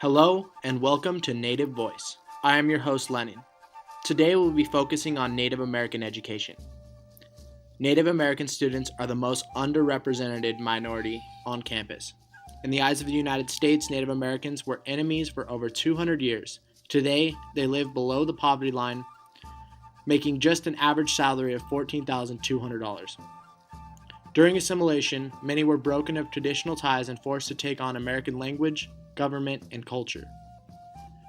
Hello and welcome to Native Voice. I am your host Lennon. Today we'll be focusing on Native American education. Native American students are the most underrepresented minority on campus. In the eyes of the United States, Native Americans were enemies for over 200 years. Today, they live below the poverty line, making just an average salary of $14,200. During assimilation, many were broken of traditional ties and forced to take on American language, government, and culture.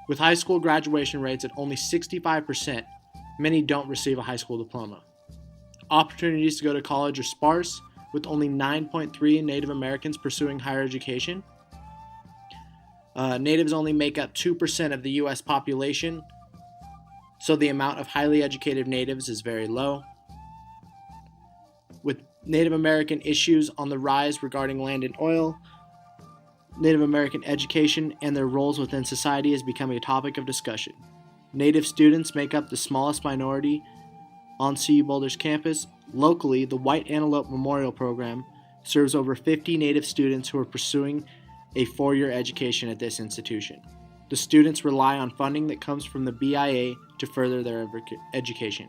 With high school graduation rates at only 65%, many don't receive a high school diploma. Opportunities to go to college are sparse, with only 9.3 Native Americans pursuing higher education. Natives only make up 2% of the U.S. population, so the amount of highly educated natives is very low. With Native American issues on the rise regarding land and oil, Native American education and their roles within society is becoming a topic of discussion. Native students make up the smallest minority on CU Boulder's campus. Locally, the White Antelope Memorial Program serves over 50 Native students who are pursuing a four-year education at this institution. The students rely on funding that comes from the BIA to further their education.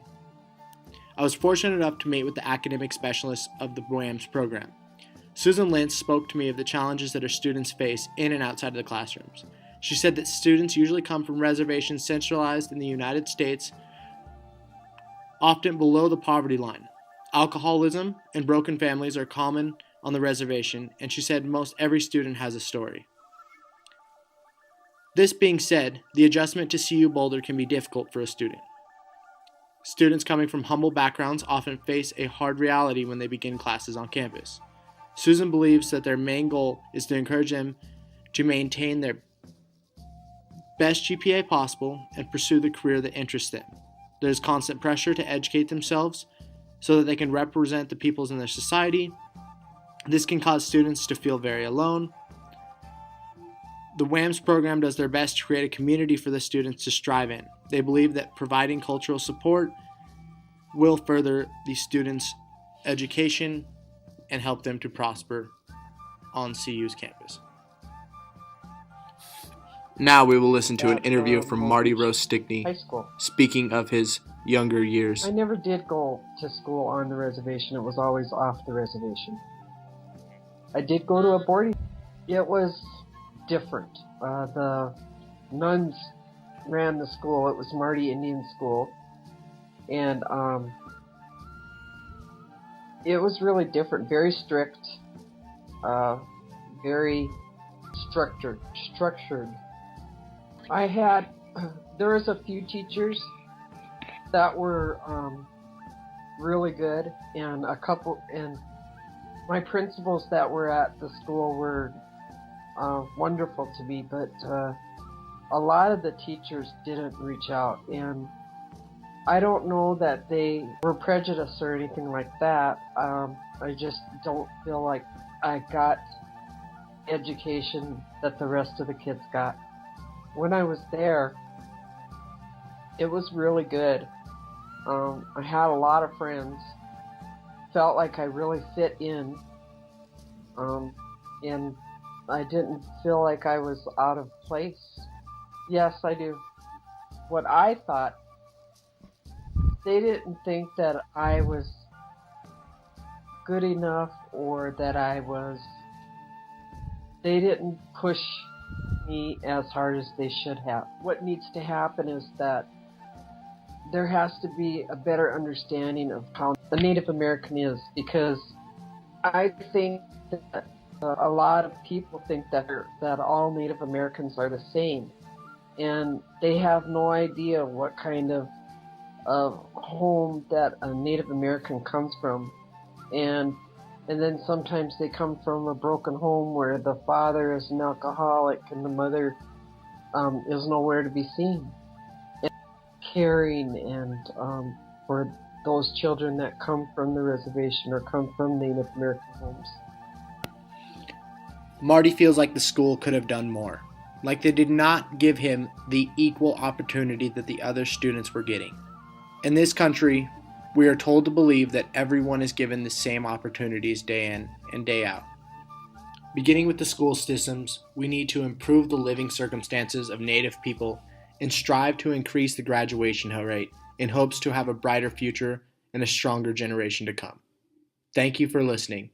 I was fortunate enough to meet with the academic specialists of the WAMS program. Susan Lentz spoke to me of the challenges that her students face in and outside of the classrooms. She said that students usually come from reservations centralized in the United States, often below the poverty line. Alcoholism and broken families are common on the reservation, and she said most every student has a story. This being said, the adjustment to CU Boulder can be difficult for a student. Students coming from humble backgrounds often face a hard reality when they begin classes on campus. Susan believes that their main goal is to encourage them to maintain their best GPA possible and pursue the career that interests them. There is constant pressure to educate themselves so that they can represent the peoples in their society. This can cause students to feel very alone. The WAMS program does their best to create a community for the students to strive in. They believe that providing cultural support will further the students' education and help them to prosper on CU's campus. Now we will listen to an interview from Marty Rose Stickney, high school. Speaking of his younger years. I never did go to school on the reservation. It was always off the reservation. I did go to a boarding. It was different. The nuns ran the school. It was Marty Indian School. And it was really different. Very strict. Very structured. There was a few teachers that were really good, and my principals that were at the school were wonderful to me, but a lot of the teachers didn't reach out, and I don't know that they were prejudiced or anything like that. I just don't feel like I got education that the rest of the kids got. When I was there, it was really good. I had a lot of friends, felt like I really fit in, and I didn't feel like I was out of place. Yes, I do. What I thought, they didn't think that I was good enough or that they didn't push me as hard as they should have. What needs to happen is that there has to be a better understanding of how a Native American is, because I think that a lot of people think that all Native Americans are the same, and they have no idea what kind of home that a Native American comes from, and then sometimes they come from a broken home where the father is an alcoholic and the mother is nowhere to be seen. And caring and for those children that come from the reservation or come from Native American homes. Marty feels like the school could have done more. Like they did not give him the equal opportunity that the other students were getting. In this country, we are told to believe that everyone is given the same opportunities day in and day out. Beginning with the school systems, we need to improve the living circumstances of Native people and strive to increase the graduation rate in hopes to have a brighter future and a stronger generation to come. Thank you for listening.